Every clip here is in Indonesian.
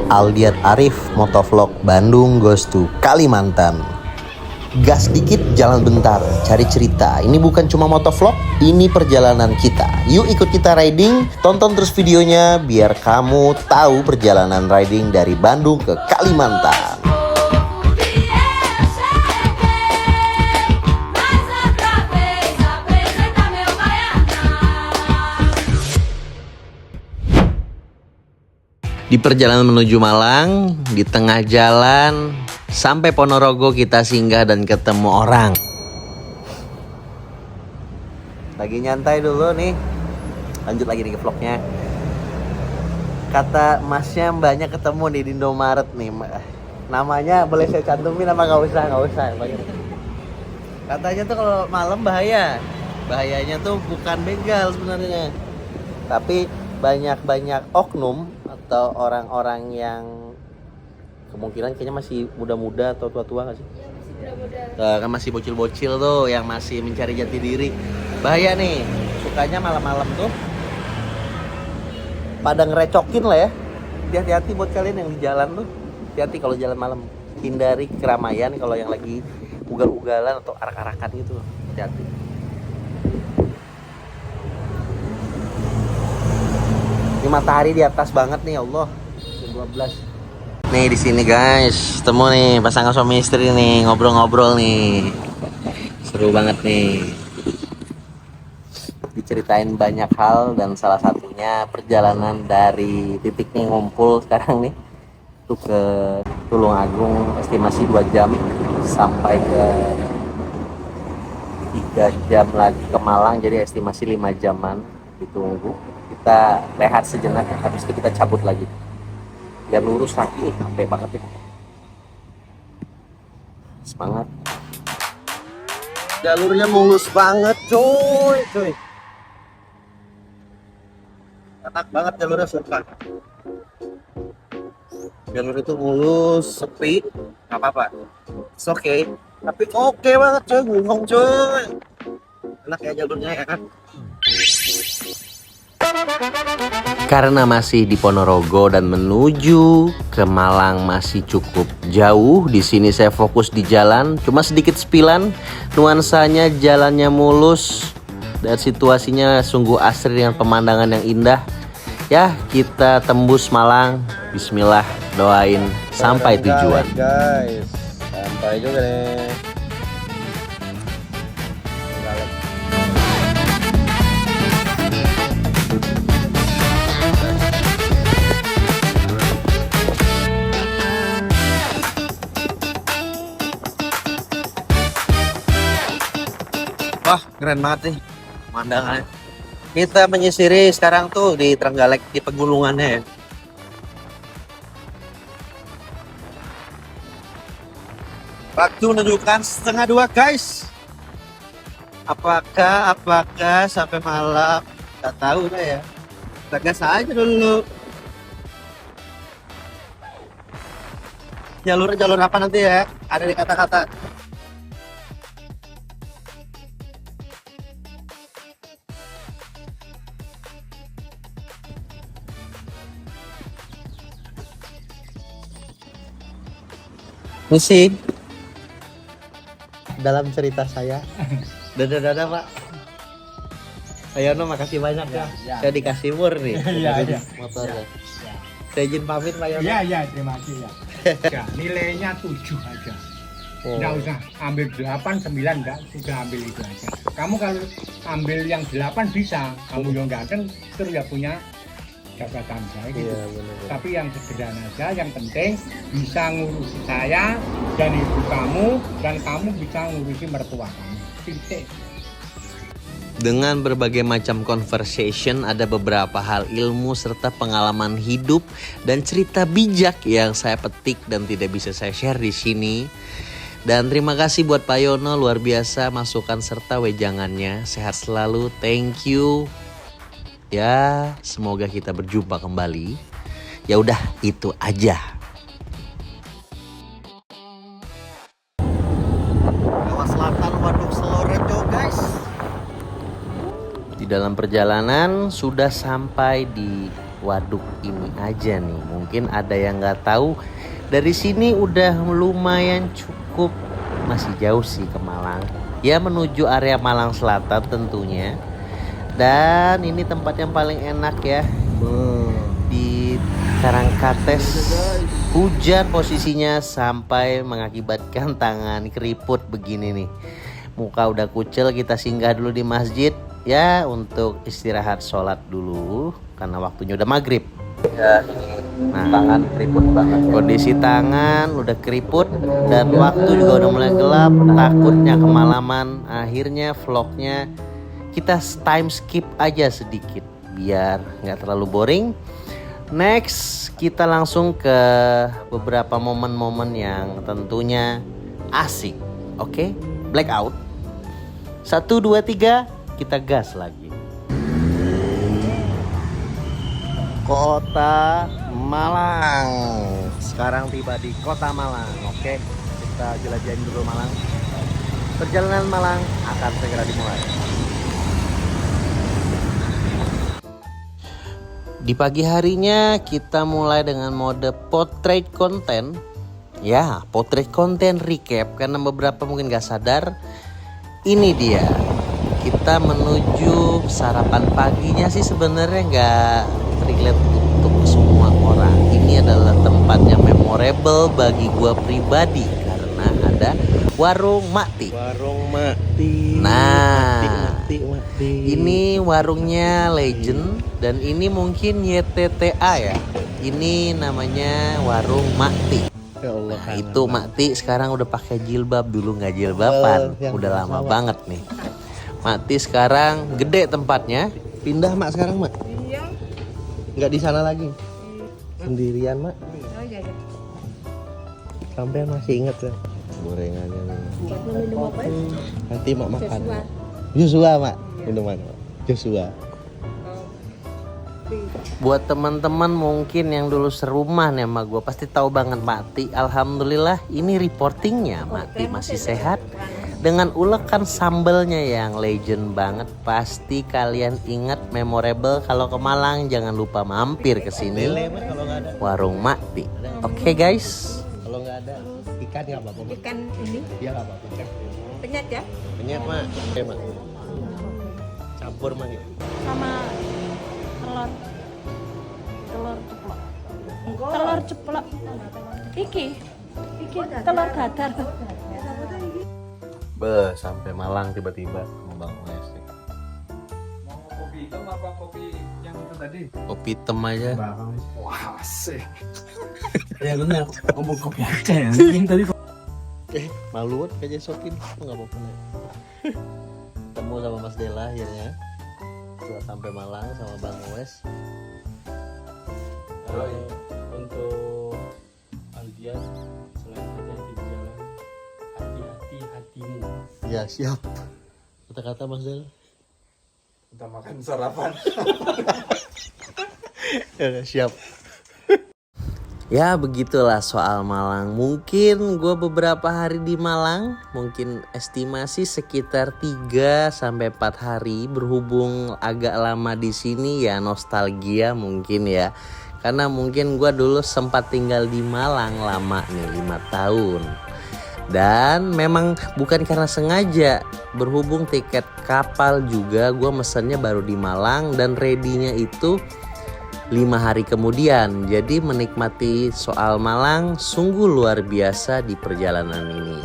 Aldiat Arif, Motovlog Bandung goes to Kalimantan. Gas dikit, jalan bentar, cari cerita. Ini bukan cuma motovlog, ini perjalanan kita. Yuk ikut kita riding, tonton terus videonya biar kamu tahu perjalanan riding dari Bandung ke Kalimantan. Di perjalanan menuju Malang, di tengah jalan sampai Ponorogo kita singgah dan ketemu orang. Lagi nyantai dulu nih. Lanjut lagi nih ke vlognya. Kata masnya mbaknya ketemu nih di Indomaret nih. Namanya boleh saya cantumin apa nggak usah? Katanya tuh kalau malam bahaya. Bahayanya tuh bukan begal sebenarnya. Tapi banyak oknum atau orang-orang yang kemungkinan kayaknya masih muda-muda atau tua-tua nggak sih? Ya, masih muda-muda. Kan masih bocil-bocil tuh yang masih mencari jati diri. Bahaya nih, sukanya malam-malam tuh pada ngerecokin lah ya. Hati-hati buat kalian yang di jalan tuh. Hati-hati kalau jalan malam. Hindari keramaian kalau yang lagi ugal-ugalan atau arak-arakan gitu. Hati-hati. Ini matahari di atas banget nih, Allah. Jam 12. Nih di sini guys, ketemu nih pasangan suami istri nih, ngobrol-ngobrol nih. Seru banget nih. Diceritain banyak hal dan salah satunya perjalanan dari titik nih ngumpul sekarang nih tuh ke Tulungagung, estimasi 2 jam sampai ke 3 jam lagi ke Malang, jadi estimasi 5 jaman ditunggu. Kita rehat sejenak, habis itu kita cabut lagi biar lurus lagi. Capek banget ya, semangat. Jalurnya mulus banget cuy. Enak banget jalurnya, suka. Jalur itu mulus, sepi, nggak apa-apa, it's okay. Tapi oke banget cuy, gulung cuy. Enak ya jalurnya ya kan. Karena masih di Ponorogo dan menuju ke Malang masih cukup jauh, di sini saya fokus di jalan, cuma sedikit sepilan, nuansanya jalannya mulus dan situasinya sungguh asri dengan pemandangan yang indah. Ya, kita tembus Malang. Bismillah, doain sampai tujuan. Guys, sampai juga nih. Wah, keren banget nih pemandangannya. Kita menyisiri sekarang tuh di Trenggalek, di pegunungannya ya. Waktu menunjukkan 1:30 guys. Apakah sampai malam? Gak tahu lah ya. Kita gas aja dulu. Jalur apa nanti ya? Ada di kata-kata. Misi dalam cerita saya. Dadah Pak. Ayono, makasih banyak ya. Saya dikasih mur nih. Motornya. Saya izin pamit Pak Yono. Iya, terima kasih ya. Nilainya 7 aja. Nggak usah ambil 8, 9, enggak, sudah ambil itu aja. Kamu kalau ambil yang 8 bisa, kamu yang ganteng terus ya punya jabatan saya gitu. Iya, bener. Tapi yang sederhana aja, yang penting bisa ngurusi saya dan ibu kamu, dan kamu bisa ngurusi mertua kamu. Titik. Dengan berbagai macam conversation, ada beberapa hal ilmu serta pengalaman hidup dan cerita bijak yang saya petik dan tidak bisa saya share di sini. Dan terima kasih buat Pak Yono, luar biasa masukan serta wejangannya. Sehat selalu, thank you. Ya, semoga kita berjumpa kembali. Ya udah, itu aja. Jawa Selatan, Waduk Selorejo, guys. Di dalam perjalanan sudah sampai di waduk ini aja nih. Mungkin ada yang nggak tahu, dari sini udah lumayan cukup, masih jauh sih ke Malang. Ya menuju area Malang Selatan tentunya. Dan ini tempat yang paling enak ya, di Karangkates. Hujan posisinya sampai mengakibatkan tangan keriput begini nih. Muka udah kucel, kita singgah dulu di masjid ya untuk istirahat sholat dulu karena waktunya udah maghrib. Ya, nah, tangan keriput banget. Kondisi tangan udah keriput dan waktu juga udah mulai gelap. Takutnya kemalaman. Akhirnya vlognya kita time skip aja sedikit biar nggak terlalu boring. Next kita langsung ke beberapa momen-momen yang tentunya asik. Oke, blackout. 1, 2, 3, kita gas lagi. Kota Malang. Sekarang tiba di Kota Malang. Oke, kita jelajahin dulu Malang. Perjalanan Malang akan segera dimulai. Di pagi harinya kita mulai dengan mode portrait content. Ya, portrait content recap karena beberapa mungkin gak sadar. Ini dia, kita menuju sarapan paginya sih sebenarnya nggak relate untuk semua orang. Ini adalah tempat yang memorable bagi gua pribadi karena ada warung Makti. Warung Makti. Nah, Makti. ini warungnya legend dan ini mungkin YTTA ya. Ini namanya warung Makti. Ya Allah, Nah, itu Makti sekarang udah pakai jilbab, dulu nggak jilbaban, udah lama banget nih. Makti sekarang gede tempatnya. Pindah Mak sekarang Mak? Iya. Nggak di sana lagi? Sendirian Mak? Oh iya. Sampai masih inget ya gorengannya nih. Minum apa ya? Nanti Mak makan. Joshua. Joshua Mak, minuman Mak. Joshua. Buat teman-teman mungkin yang dulu serumah nih sama gue pasti tahu banget Makti. Alhamdulillah ini reportingnya Makti masih sehat dengan ulekan sambelnya yang legend banget. Pasti kalian ingat memorable kalau ke Malang jangan lupa mampir ke sini. Kalau nggak ada. Warung Makti. Oke guys. Kalau nggak ada ikan nggak apa-apa Mak. Ikan ini Iya nggak apa-apa. penyet ya? Penyet Mak. Oke Mak. Campur Mak. Sama telur ceplok iki telur dadar. Sampai Malang tiba-tiba Bang Wes. Mau kopi hitam apa kopi yang itu tadi? Kopi hitam aja. Wah, asik. Ya benar. Ngomong kopi aja ya. Yang tadi Malu kayak sokin. Nggak apa-apa Mak. Ketemu sama Mas Dela akhirnya. Setelah sampai Malang sama Bang Wes. Untuk Aldian selain hati-hati di jalan, hati-hati hatimu. Ya siap. Kata-kata Mas Del. kita makan sarapan. Ya siap. Ya begitulah soal Malang. Mungkin gue beberapa hari di Malang, mungkin estimasi sekitar 3-4 hari. Berhubung agak lama di sini ya nostalgia mungkin ya. Karena mungkin gue dulu sempat tinggal di Malang lama nih, 5 tahun. Dan memang bukan karena sengaja, berhubung tiket kapal juga gue mesennya baru di Malang dan ready-nya itu 5 hari kemudian. Jadi menikmati soal Malang sungguh luar biasa di perjalanan ini.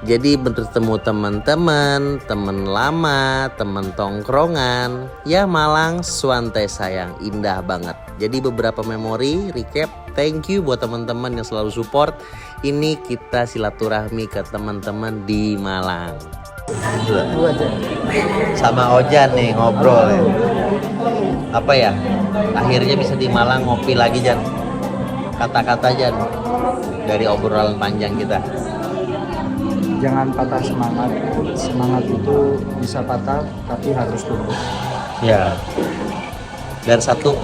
Jadi bertemu teman-teman, teman lama, teman tongkrongan. Ya Malang suantai sayang, indah banget. Jadi beberapa memori, recap. Thank you buat teman-teman yang selalu support. Ini kita silaturahmi ke teman-teman di Malang. Sama Ojan nih ngobrol ya. Apa ya? Akhirnya bisa di Malang ngopi lagi Jan. Kata-kata Jan dari obrolan panjang kita. Jangan patah semangat. Semangat itu bisa patah tapi harus tumbuh. Ya. Dan satu,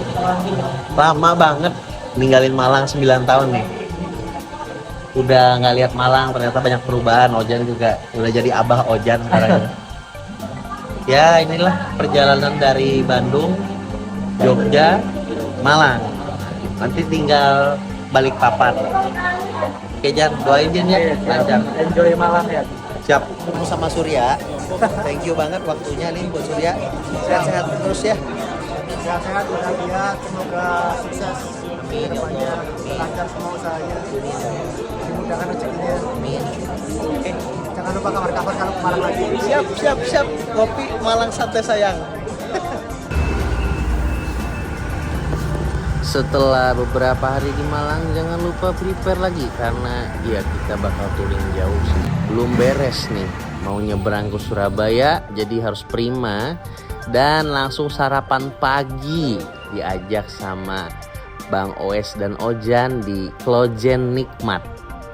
lama banget ninggalin Malang 9 tahun nih. Udah nggak lihat Malang, ternyata banyak perubahan. Ojan juga udah jadi abah Ojan sekarang. Ya inilah perjalanan dari Bandung, Jogja, Malang. Nanti tinggal balik papan. Oke Jan, doain Jan ya, lancar. Enjoy Malang ya. Siap. Ketemu sama Surya. Thank you banget waktunya nih buat Surya. Sehat-sehat terus ya. Sehat-sehat, bahagia, semoga sukses ke depannya, lancar semua usahanya, dimudahkan rezekinya. Oke, jangan lupa kabar-kabar kalau ke Malang lagi. Siap. Kopi Malang Sate sayang. Setelah beberapa hari di Malang, jangan lupa prepare lagi karena ya kita bakal touring jauh sih. Belum beres nih, mau nyebrang ke Surabaya, jadi harus prima dan langsung sarapan pagi diajak sama Bang Oes dan Ojan di Klojen Nikmat.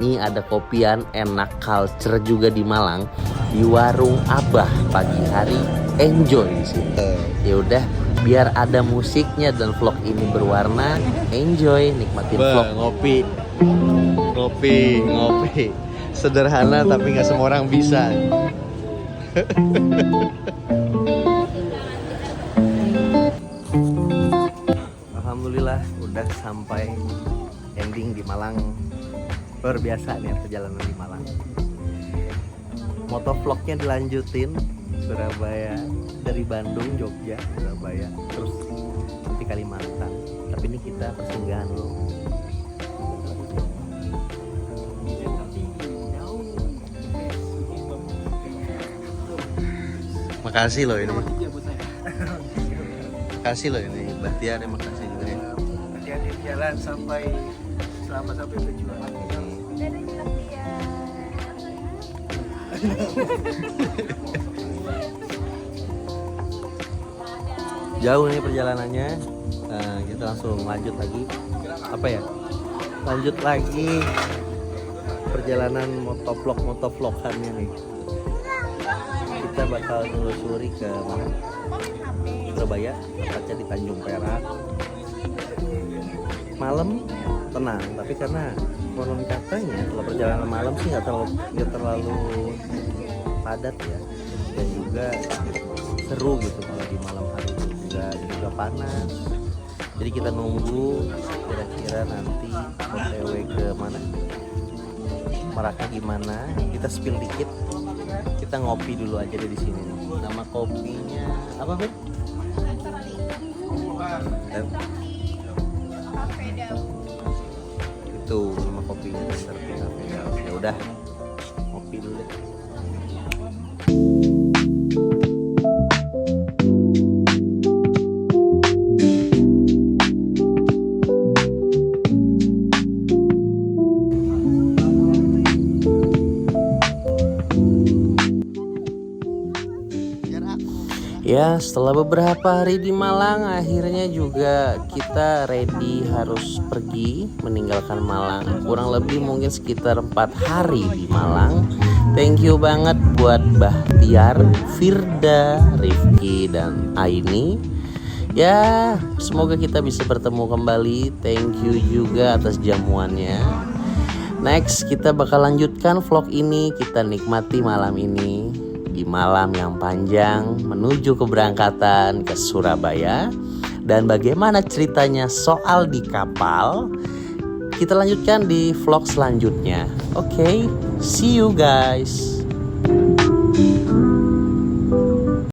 Ini ada kopian enak culture juga di Malang di warung Abah pagi hari. Enjoy di sini. Ya udah, biar ada musiknya dan vlog ini berwarna. Enjoy, nikmatin vlog. Ngopi. Sederhana tapi nggak semua orang bisa. Alhamdulillah udah sampai ending di Malang. Luar biasa nih perjalanan di Malang. Motovlognya dilanjutin Surabaya, dari Bandung, Jogja, Surabaya, terus nanti Kalimantan. Tapi ini kita persinggahan loh. Makasih loh ini. Makasih loh ini, Bahtiar, makasih juga ya. Hati-hati di jalan sampai selamat sampai tujuan. Jauh nih perjalanannya. Nah, kita langsung lanjut lagi. Apa ya? Lanjut lagi perjalanan motovlogannya nih. Kita bakal nelusuri ke mana? Surabaya, tepatnya di Tanjung Perak. Malam tenang, tapi karena konon katanya kalau perjalanan malam sih nggak terlalu padat ya, dan juga seru gitu kalau di malam hari juga panas. Jadi kita nunggu kira-kira nanti OTW ke mana, Meraknya gimana, kita spill dikit. Kita ngopi dulu aja di sini. Nama kopinya apa, Ben? Itu nama kopinya Serpi Cafe. Ya udah, ngopi dulu deh. Ya, setelah beberapa hari di Malang, akhirnya juga kita ready harus pergi meninggalkan Malang. Kurang lebih mungkin sekitar 4 hari di Malang. Thank you banget buat Bahtiar, Firda, Rifki, dan Aini. Ya, semoga kita bisa bertemu kembali. Thank you juga atas jamuannya. Next, kita bakal lanjutkan vlog ini. Kita nikmati malam ini di malam yang panjang menuju keberangkatan ke Surabaya. Dan bagaimana ceritanya soal di kapal, kita lanjutkan di vlog selanjutnya. Oke, see you guys.